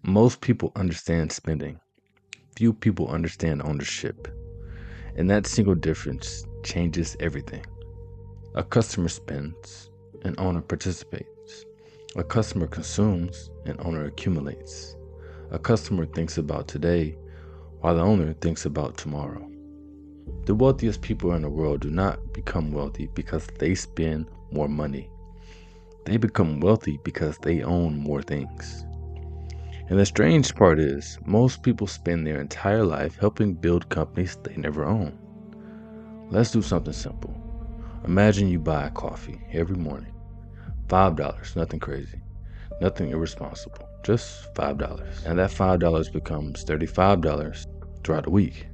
Most people understand spending. Few people understand ownership. And that single difference changes everything. A customer spends, an owner participates. A customer consumes, an owner accumulates. A customer thinks about today, while the owner thinks about tomorrow. The wealthiest people in the world do not become wealthy because they spend more money. They become wealthy because they own more things. And the strange part is, most people spend their entire life helping build companies they never own. Let's do something simple. Imagine you buy a coffee every morning. $5, nothing crazy, nothing irresponsible, just $5. And that $5 becomes $35 throughout the week,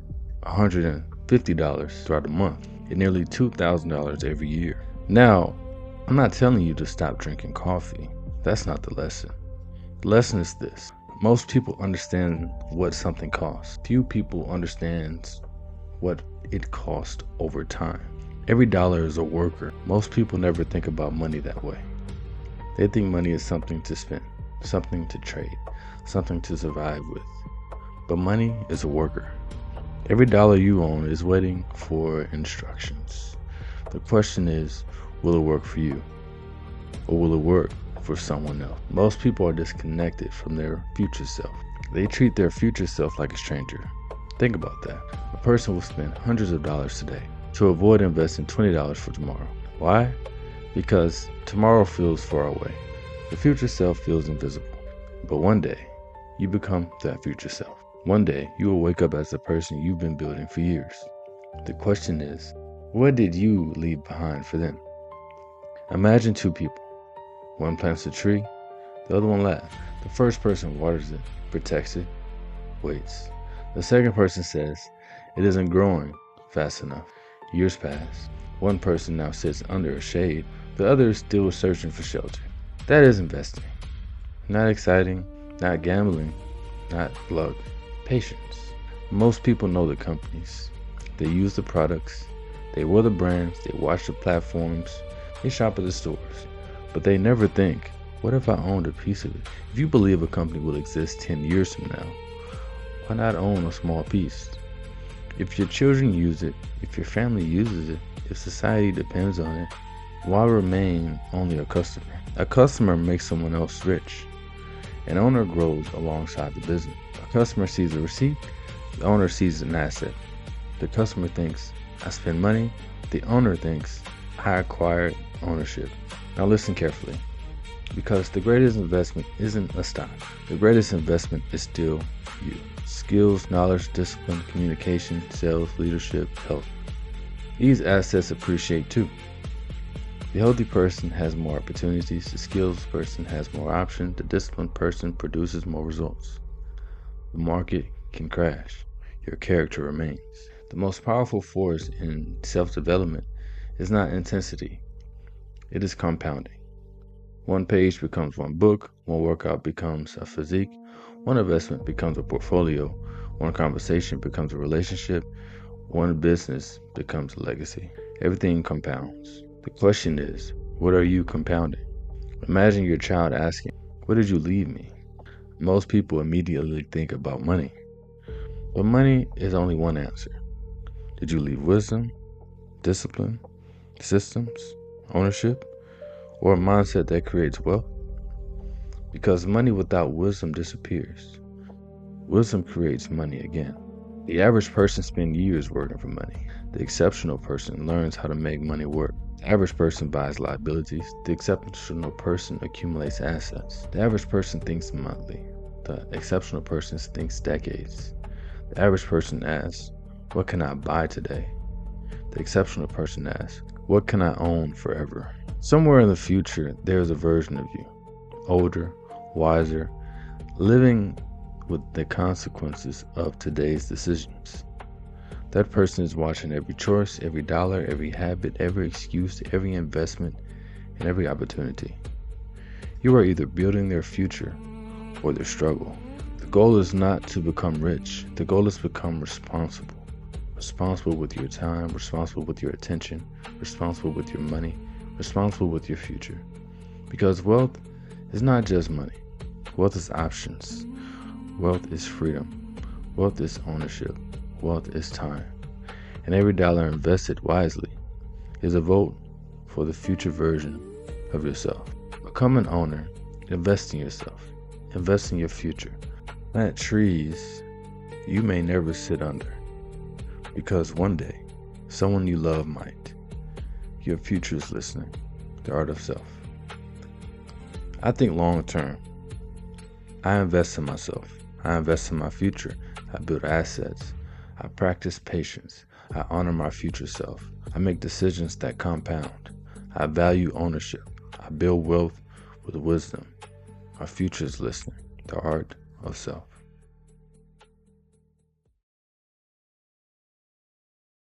$150 throughout the month, and nearly $2,000 every year. Now, I'm not telling you to stop drinking coffee. That's not the lesson. The lesson is this. Most people understand what something costs. Few people understand what it costs over time. Every dollar is a worker. Most people never think about money that way. They think money is something to spend, something to trade, something to survive with. But money is a worker. Every dollar you own is waiting for instructions. The question is, will it work for you? Or will it work for someone else? Most people are disconnected from their future self. They treat their future self like a stranger. Think about that. A person will spend hundreds of dollars today to avoid investing $20 for tomorrow. Why? Because tomorrow feels far away. The future self feels invisible. But one day, you become that future self. One day, you will wake up as the person you've been building for years. The question is, what did you leave behind for them? Imagine two people. One plants a tree, the other one laughs. The first person waters it, protects it, waits. The second person says, it isn't growing fast enough. Years pass. One person now sits under a shade, the other is still searching for shelter. That is investing. Not exciting, not gambling, not luck. Patience. Most people know the companies. They use the products. They wear the brands. They watch the platforms. They shop at the stores. But they never think, what if I owned a piece of it? If you believe a company will exist 10 years from now, why not own a small piece? If your children use it, if your family uses it, if society depends on it, why remain only a customer? A customer makes someone else rich. An owner grows alongside the business. A customer sees a receipt, the owner sees an asset. The customer thinks, I spend money. The owner thinks, I acquired ownership. Now listen carefully, because the greatest investment isn't a stock. The greatest investment is still you. Skills, knowledge, discipline, communication, sales, leadership, health. These assets appreciate too. The healthy person has more opportunities, the skills person has more options, the disciplined person produces more results. The market can crash, your character remains. The most powerful force in self-development is not intensity, it is compounding. One page becomes one book, one workout becomes a physique, one investment becomes a portfolio, one conversation becomes a relationship, one business becomes a legacy. Everything compounds. The question is, what are you compounding? Imagine your child asking, what did you leave me? Most people immediately think about money. But money is only one answer. Did you leave wisdom, discipline, systems, ownership, or a mindset that creates wealth? Because money without wisdom disappears. Wisdom creates money again. The average person spends years working for money. The exceptional person learns how to make money work. The average person buys liabilities. The exceptional person accumulates assets. The average person thinks monthly. The exceptional person thinks decades. The average person asks, what can I buy today? The exceptional person asks, what can I own forever? Somewhere in the future, there is a version of you, older, wiser, living with the consequences of today's decisions. That person is watching every choice, every dollar, every habit, every excuse, every investment, and every opportunity. You are either building their future or their struggle. The goal is not to become rich. The goal is to become responsible. Responsible with your time, responsible with your attention, responsible with your money, responsible with your future. Because wealth is not just money. Wealth is options. Wealth is freedom. Wealth is ownership. Wealth is time. And every dollar invested wisely is a vote for the future version of yourself. Become an owner. Invest in yourself. Invest in your future. Plant trees you may never sit under, because one day someone you love might. Your future is listening. The Art of Self. I think long term. I invest in myself. I invest in my future. I build assets. I practice patience. I honor my future self. I make decisions that compound. I value ownership. I build wealth with wisdom. Our future is listening. The Art of Self.